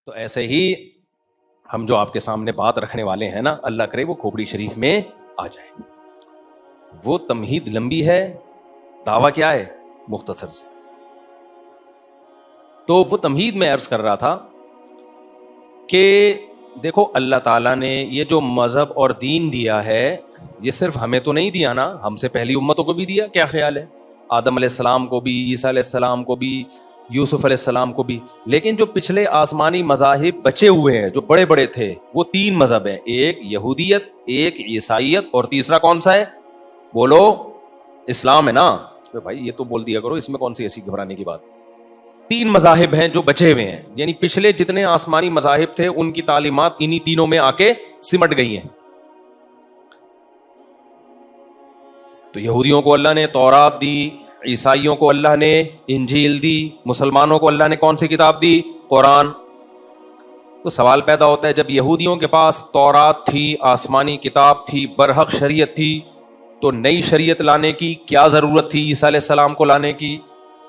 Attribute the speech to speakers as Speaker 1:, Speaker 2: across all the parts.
Speaker 1: تو ایسے ہی ہم جو آپ کے سامنے بات رکھنے والے ہیں نا، اللہ کرے وہ کھوپڑی شریف میں آ جائے. وہ تمہید لمبی ہے، دعویٰ کیا ہے مختصر سے. تو وہ تمہید میں عرض کر رہا تھا کہ دیکھو اللہ تعالیٰ نے یہ جو مذہب اور دین دیا ہے یہ صرف ہمیں تو نہیں دیا نا، ہم سے پہلی امتوں کو بھی دیا. کیا خیال ہے؟ آدم علیہ السلام کو بھی، عیسیٰ علیہ السلام کو بھی، یوسف علیہ السلام کو بھی. لیکن جو پچھلے آسمانی مذاہب بچے ہوئے ہیں جو بڑے بڑے تھے وہ 3 مذہب ہیں، ایک یہودیت، ایک عیسائیت، اور تیسرا کون سا ہے؟ بولو. اسلام ہے نا. بھائی یہ تو بول دیا کرو، اس میں کون سی ایسی گھبرانے کی بات. 3 مذاہب ہیں جو بچے ہوئے ہیں، یعنی پچھلے جتنے آسمانی مذاہب تھے ان کی تعلیمات انہی تینوں میں آ کے سمٹ گئی ہیں. تو یہودیوں کو اللہ نے تورات دی، عیسائیوں کو اللہ نے انجیل دی، مسلمانوں کو اللہ نے کون سی کتاب دی؟ قرآن. تو سوال پیدا ہوتا ہے جب یہودیوں کے پاس تورات تھی، آسمانی کتاب تھی، برحق شریعت تھی، تو نئی شریعت لانے کی کیا ضرورت تھی عیسیٰ علیہ السلام کو لانے کی؟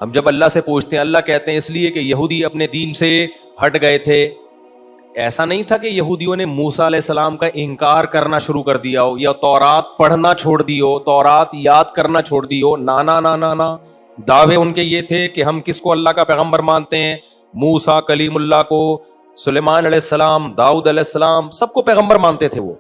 Speaker 1: ہم جب اللہ سے پوچھتے ہیں، اللہ کہتے ہیں اس لیے کہ یہودی اپنے دین سے ہٹ گئے تھے. ایسا نہیں تھا کہ یہودیوں نے موسیٰ علیہ السلام کا انکار کرنا شروع کر دیا ہو، یا تورات پڑھنا چھوڑ دی ہو، تورات یاد کرنا چھوڑ دی ہو. نا نا نا نا نا، دعوے ان کے یہ تھے کہ ہم کس کو اللہ کا پیغمبر مانتے ہیں؟ موسیٰ کلیم اللہ کو، سلیمان علیہ السلام، داؤد علیہ السلام، سب کو پیغمبر مانتے تھے. وہ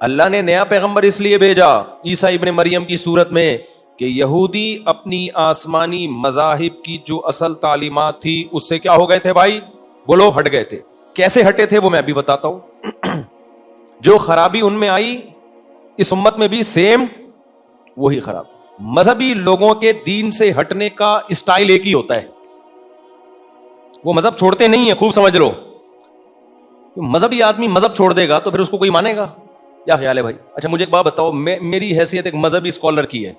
Speaker 1: اللہ نے نیا پیغمبر اس لیے بھیجا عیسیٰ ابن مریم کی صورت میں کہ یہودی اپنی آسمانی مذاہب کی جو اصل تعلیمات تھی اس سے کیا ہو گئے تھے بھائی؟ بولو، ہٹ گئے تھے. کیسے ہٹے تھے وہ میں ابھی بتاتا ہوں. جو خرابی ان میں آئی اس امت میں بھی سیم وہی خراب. مذہبی لوگوں کے دین سے ہٹنے کا اسٹائل ایک ہی ہوتا ہے، وہ مذہب چھوڑتے نہیں ہیں، خوب سمجھ لو. مذہبی آدمی مذہب چھوڑ دے گا تو پھر اس کو کوئی مانے گا؟ کیا خیال ہے بھائی؟ اچھا مجھے ایک بات بتاؤ، میری حیثیت ایک مذہبی اسکالر کی ہے.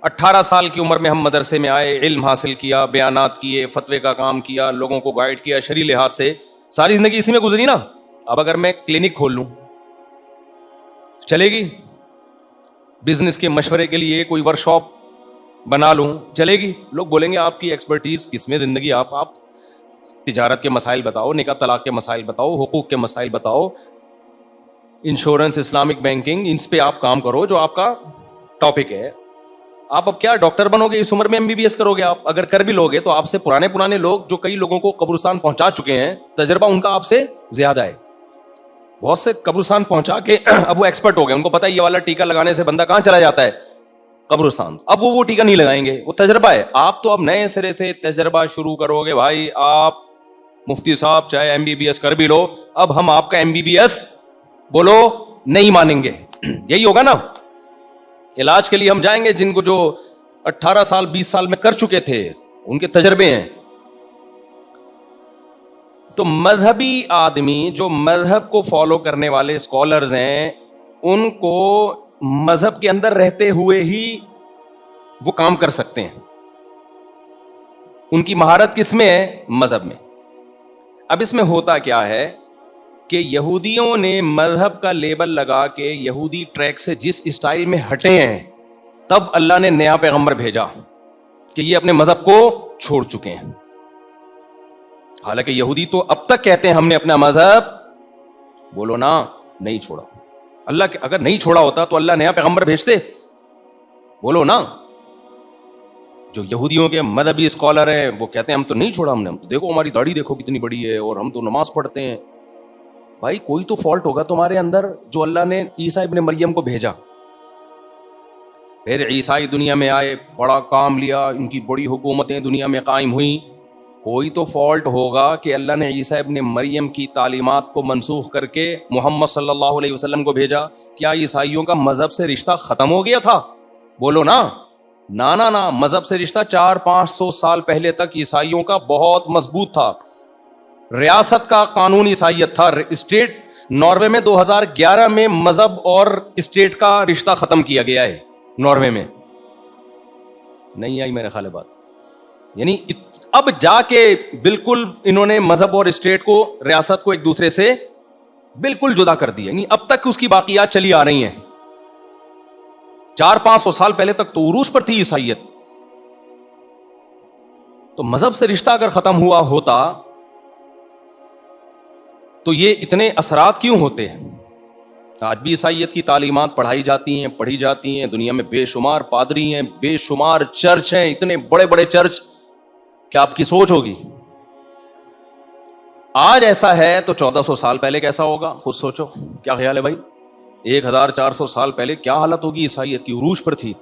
Speaker 1: 18 سال کی عمر میں ہم مدرسے میں آئے، علم حاصل کیا، بیانات کیے، فتوے کا کام کیا، لوگوں کو گائیڈ کیا شرعی لحاظ سے. ساری زندگی اسی میں گزری نا. اب اگر میں کلینک کھول لوں چلے گی؟ بزنس کے مشورے کے لیے کوئی ورک شاپ بنا لوں چلے گی؟ لوگ بولیں گے آپ کی ایکسپرٹیز کس میں زندگی، آپ تجارت کے مسائل بتاؤ، نکاح طلاق کے مسائل بتاؤ، حقوق کے مسائل بتاؤ، انشورنس، اسلامک بینکنگ، ان پہ آپ کام کرو جو آپ کا ٹاپک ہے. آپ اب کیا ڈاکٹر بنو گے اس عمر میں؟ MBBS کرو گے؟ آپ اگر کر بھی لوگے تو آپ سے پرانے لوگ جو کئی لوگوں کو قبرستان پہنچا چکے ہیں، تجربہ ان کا آپ سے زیادہ ہے. بہت سے قبرستان پہنچا کے اب وہ ایکسپرٹ ہو گئے، ان کو پتا ہے یہ والا ٹیکا لگانے سے بندہ کہاں چلا جاتا ہے؟ قبرستان. اب وہ ٹیکا نہیں لگائیں گے، وہ تجربہ ہے. آپ تو اب نئے سرے تھے تجربہ شروع کرو گے بھائی. آپ مفتی صاحب چاہے MBBS کر بھی لو، اب ہم آپ کا MBBS بولو نہیں مانیں گے. یہی ہوگا نا. علاج کے لیے ہم جائیں گے جن کو جو 18 سال 20 سال میں کر چکے تھے، ان کے تجربے ہیں. تو مذہبی آدمی جو مذہب کو فالو کرنے والے اسکالرز ہیں، ان کو مذہب کے اندر رہتے ہوئے ہی وہ کام کر سکتے ہیں. ان کی مہارت کس میں ہے؟ مذہب میں. اب اس میں ہوتا کیا ہے کہ یہودیوں نے مذہب کا لیبل لگا کے یہودی ٹریک سے جس اسٹائل میں ہٹے ہیں، تب اللہ نے نیا پیغمبر بھیجا کہ یہ اپنے مذہب کو چھوڑ چکے ہیں. حالانکہ یہودی تو اب تک کہتے ہیں ہم نے اپنا مذہب، بولو نا، نہیں چھوڑا. اللہ اگر نہیں چھوڑا ہوتا تو اللہ نیا پیغمبر بھیجتے؟ بولو نا. جو یہودیوں کے مذہبی اسکالر ہیں وہ کہتے ہیں ہم تو نہیں چھوڑا، ہم تو دیکھو ہماری داڑھی دیکھو کتنی بڑی ہے اور ہم تو نماز پڑھتے ہیں. بھائی کوئی تو فالٹ ہوگا تمہارے اندر جو اللہ نے عیسیٰ ابن مریم کو بھیجا. پھر عیسائی دنیا میں آئے، بڑا کام لیا، ان کی بڑی حکومتیں دنیا میں قائم ہوئیں. کوئی تو فالٹ ہوگا کہ اللہ نے عیسیٰ ابن مریم کی تعلیمات کو منسوخ کر کے محمد صلی اللہ علیہ وسلم کو بھیجا. کیا عیسائیوں کا مذہب سے رشتہ ختم ہو گیا تھا؟ بولو نا. نا نا نا، مذہب سے رشتہ 400-500 سال پہلے تک عیسائیوں کا بہت مضبوط تھا. ریاست کا قانون عیسائیت تھا. اسٹیٹ ناروے میں 2011 میں مذہب اور اسٹیٹ کا رشتہ ختم کیا گیا ہے. ناروے میں نہیں آئی میرے خیال بات. یعنی اب جا کے بالکل انہوں نے مذہب اور اسٹیٹ کو، ریاست کو ایک دوسرے سے بالکل جدا کر دیا. یعنی اب تک اس کی باقیات چلی آ رہی ہیں. 400-500 سال پہلے تک تو عروج پر تھی عیسائیت. تو مذہب سے رشتہ اگر ختم ہوا ہوتا تو یہ اتنے اثرات کیوں ہوتے ہیں؟ آج بھی عیسائیت کی تعلیمات پڑھی جاتی ہیں دنیا میں بے شمار پادری ہیں، بے شمار چرچ ہیں، اتنے بڑے بڑے چرچ. کیا آپ کی سوچ ہوگی آج ایسا ہے تو 1400 سال پہلے کیسا ہوگا؟ خود سوچو. کیا خیال ہے بھائی؟ 1400 سال پہلے کیا حالت ہوگی؟ عیسائیت کی عروج پر تھی.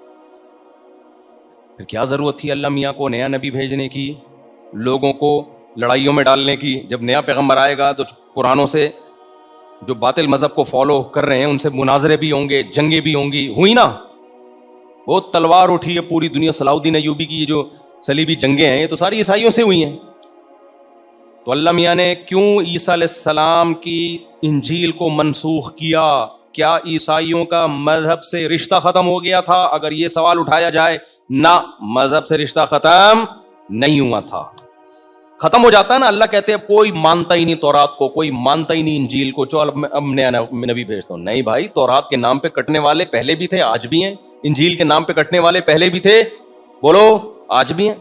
Speaker 1: پھر کیا ضرورت تھی اللہ میاں کو نیا نبی بھیجنے کی، لوگوں کو لڑائیوں میں ڈالنے کی؟ جب نیا پیغمبر آئے گا تو پرانوں سے جو باطل مذہب کو فالو کر رہے ہیں ان سے مناظرے بھی ہوں گے، جنگیں بھی ہوں گی. ہوئی نا؟ بہت تلوار اٹھی ہے پوری دنیا. صلاح الدین ایوبی کی جو صلیبی جنگیں ہیں یہ تو ساری عیسائیوں سے ہوئی ہیں. تو اللہ میاں نے کیوں عیسیٰ علیہ السلام کی انجیل کو منسوخ کیا؟ کیا عیسائیوں کا مذہب سے رشتہ ختم ہو گیا تھا؟ اگر یہ سوال اٹھایا جائے، نہ، مذہب سے رشتہ ختم نہیں ہوا تھا. ختم ہو جاتا ہے نا. اللہ کہتے ہیں کوئی مانتا ہی نہیں تورات کو، کوئی مانتا ہی نہیں انجیل کو، چل اب نیا نبی بھیجتا ہوں. نہیں بھائی، تورات کے نام پہ کٹنے والے پہلے بھی تھے، آج بھی ہیں. انجیل کے نام پہ کٹنے والے پہلے بھی تھے، بولو، آج بھی ہیں.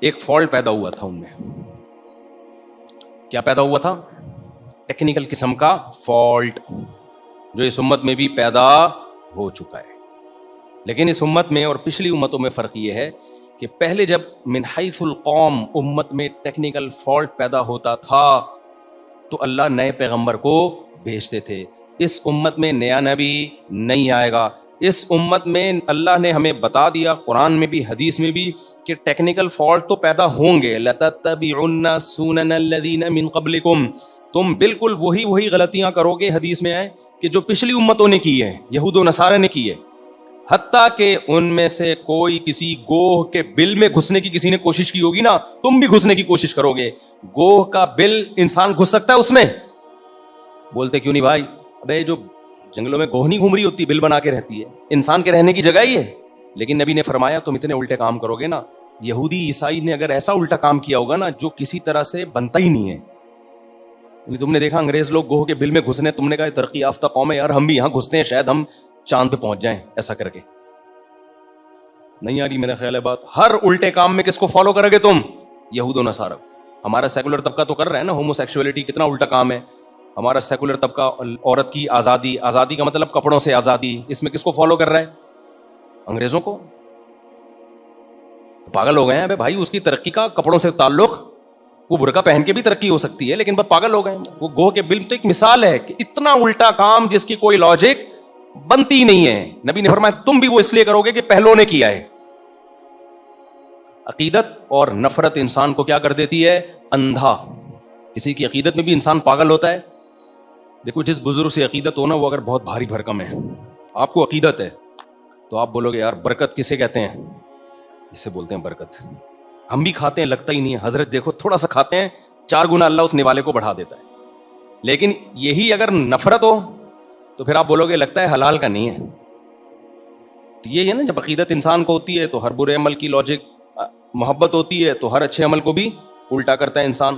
Speaker 1: ایک فالٹ پیدا ہوا تھا ان میں. کیا پیدا ہوا تھا؟ ٹیکنیکل قسم کا فالٹ، جو اس امت میں بھی پیدا ہو چکا ہے. لیکن اس امت میں اور پچھلی امتوں میں فرق یہ ہے کہ پہلے جب من حیث القوم امت میں ٹیکنیکل فالٹ پیدا ہوتا تھا تو اللہ نئے پیغمبر کو بھیجتے تھے. اس امت میں نیا نبی نہیں آئے گا. اس امت میں اللہ نے ہمیں بتا دیا قرآن میں بھی حدیث میں بھی کہ ٹیکنیکل فالٹ تو پیدا ہوں گے. لَتَتَّبِعُنَّ سُنَنَ الَّذِينَ مِن قَبْلِكُمْ، تم بالکل وہی غلطیاں کرو گے. حدیث میں ہے کہ جو پچھلی امتوں نے کی ہیں، یہود و نصارہ نے کی ہے. حتیٰ کہ ان میں سے کوئی کسی گوہ کے بل میں گھسنے کی کسی نے کوشش کی ہوگی نا، تم بھی گھسنے کی کوشش کرو گے. گوہ کا بل انسان گھس سکتا ہے اس میں؟ بولتے کیوں نہیں بھائی؟ ابے جو جنگلوں میں گوہ نہیں گھوم رہی ہوتی، بل بنا کے رہتی ہے، انسان کے رہنے کی جگہ ہی ہے. لیکن نبی نے فرمایا تم اتنے الٹے کام کرو گے نا. یہودی عیسائی نے اگر ایسا الٹا کام کیا ہوگا نا جو کسی طرح سے بنتا ہی نہیں ہے. تم نے دیکھا انگریز لوگ گوہ کے بل میں گھسنے، تم نے کہا ترقی یافتہ قوم ہے یار، ہم بھی یہاں گھستے ہیں، شاید ہم چاند پہ پہنچ جائیں ایسا کر کے. نہیں آ رہی میرا خیال ہے بات؟ ہر الٹے کام میں کس کو فالو کرو گے تم؟ یہود و نصارہ. ہمارا سیکولر طبقہ تو کر رہا ہے نا ہومو سیکسولیٹی، کتنا الٹا کام ہے. ہمارا سیکولر طبقہ عورت کی آزادی، آزادی کا مطلب کپڑوں سے آزادی، اس میں کس کو فالو کر رہا ہے؟ انگریزوں کو. پاگل ہو گئے ہیں بھائی. اس کی ترقی کا کپڑوں سے تعلق، وہ برقع پہن کے بھی ترقی ہو سکتی ہے لیکن بس پاگل ہو گئے. وہ گوہ کے بل تو ایک مثال ہے کہ اتنا الٹا کام جس کی کوئی لاجک بنتی نہیں ہے. نبی نے فرمایا تم بھی وہ اس لیے کرو گے کہ پہلوں نے کیا ہے. عقیدت اور نفرت انسان کو کیا کر دیتی ہے؟ اندھا. کسی کی عقیدت میں بھی انسان پاگل ہوتا ہے. دیکھو جس بزرگ سے عقیدت ہو نا، وہ اگر بہت بھاری بھرکم ہے، آپ کو عقیدت ہے تو آپ بولو گے یار برکت کسے کہتے ہیں؟ اسے بولتے ہیں برکت. ہم بھی کھاتے ہیں، لگتا ہی نہیں ہے. حضرت دیکھو تھوڑا سا کھاتے ہیں، 4 گنا اللہ اس نوالے کو بڑھا دیتا ہے. لیکن یہی اگر نفرت ہو تو پھر آپ بولو گے لگتا ہے حلال کا نہیں ہے. تو یہ ہے نا، جب عقیدت انسان کو ہوتی ہے تو ہر برے عمل کی لاجک، محبت ہوتی ہے تو ہر اچھے عمل کو بھی الٹا کرتا ہے انسان.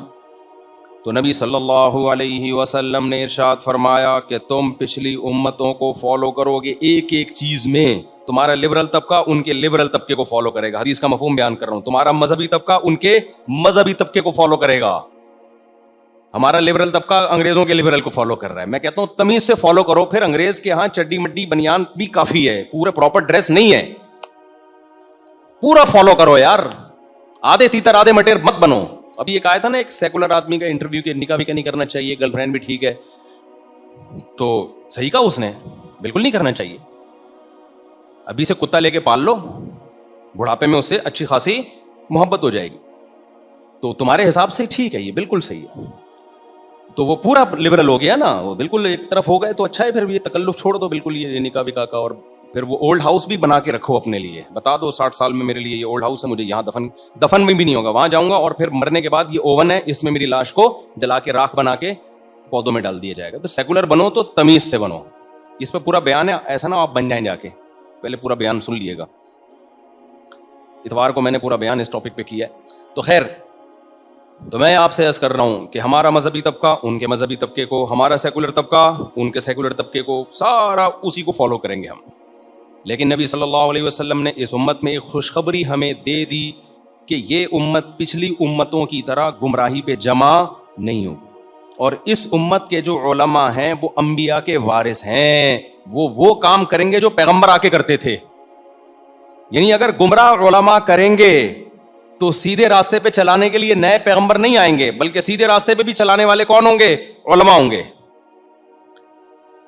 Speaker 1: تو نبی صلی اللہ علیہ وسلم نے ارشاد فرمایا کہ تم پچھلی امتوں کو فالو کرو گے ایک ایک چیز میں. تمہارا لبرل طبقہ ان کے لبرل طبقے کو فالو کرے گا. حدیث کا مفہوم بیان کر رہا ہوں. تمہارا مذہبی طبقہ ان کے مذہبی طبقے کو فالو کرے گا. ہمارا لبرل طبقہ انگریزوں کے لبرل کو فالو کر رہا ہے. میں کہتا ہوں تمیز سے فالو کرو. پھر انگریز کے ہاں چڈی مڈی بنیان بھی کافی ہے، پورے پراپر ڈریس نہیں ہے. پورا فالو کرو یار، آدھے تیتر آدھے مٹیر مت بنو. ابھی ایک آیا تھا نا ایک سیکولر آدمی کا انٹرویو کہ نکاح بھی نہیں کرنا چاہیے، گرل فرینڈ بھی ٹھیک ہے. تو صحیح کہا اس نے، بالکل نہیں کرنا چاہیے. ابھی سے کتا لے کے پال لو، بڑھاپے میں اس سے اچھی خاصی محبت ہو جائے گی. تو تمہارے حساب سے ٹھیک ہے، یہ بالکل صحیح ہے. تو وہ پورا لبرل ہو گیا نا، وہ بالکل ایک طرف ہو گئے تو اچھا ہے. پھر یہ تکلف چھوڑ دو بالکل، یہ نکاح وکاح کا. اور پھر وہ اولڈ ہاؤس بھی بنا کے رکھو اپنے لیے. بتا دو 60 سال میں میرے لیے یہ اولڈ ہاؤس ہے، مجھے یہاں دفن میں بھی نہیں ہوگا، وہاں جاؤں گا. اور پھر مرنے کے بعد یہ اوون ہے، اس میں میری لاش کو جلا کے راکھ بنا کے پودوں میں ڈال دیا جائے گا. تو سیکولر بنو تو تمیز سے بنو. اس پہ پورا بیان ہے، ایسا نہ آپ بن جائیں جا کے. پہلے پورا بیان سن لیے گا. اتوار کو میں نے پورا بیان اس ٹاپک پہ کیا ہے. تو خیر، تو میں آپ سے عرض کر رہا ہوں کہ ہمارا مذہبی طبقہ ان کے مذہبی طبقے کو، ہمارا سیکولر طبقہ ان کے سیکولر طبقے کو، سارا اسی کو فالو کریں گے ہم. لیکن نبی صلی اللہ علیہ وسلم نے اس امت میں ایک خوشخبری ہمیں دے دی کہ یہ امت پچھلی امتوں کی طرح گمراہی پہ جمع نہیں ہوگی. اور اس امت کے جو علماء ہیں وہ انبیاء کے وارث ہیں، وہ کام کریں گے جو پیغمبر آ کے کرتے تھے. یعنی اگر گمراہ علماء کریں گے تو سیدھے راستے پہ چلانے کے لیے نئے پیغمبر نہیں آئیں گے، بلکہ سیدھے راستے پہ بھی چلانے والے کون ہوں گے؟ علماء ہوں گے.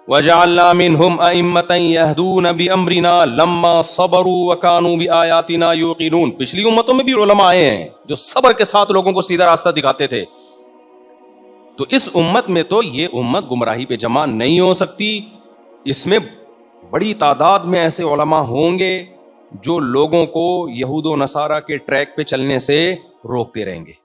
Speaker 1: وَجَعَلْنَا مِنْهُمْ أَئِمَّةً يَهْدُونَ بِأَمْرِنَا لَمَّا صَبَرُوا وَكَانُوا بِآيَاتِنَا يُوقِنُونَ. پچھلی امتوں میں بھی علماء آئے ہیں جو صبر کے ساتھ لوگوں کو سیدھا راستہ دکھاتے تھے. تو اس امت میں تو یہ امت گمراہی پہ جمع نہیں ہو سکتی. اس میں بڑی تعداد میں ایسے علماء ہوں گے جو لوگوں کو یہود و نصارہ کے ٹریک پہ چلنے سے روکتے رہیں گے.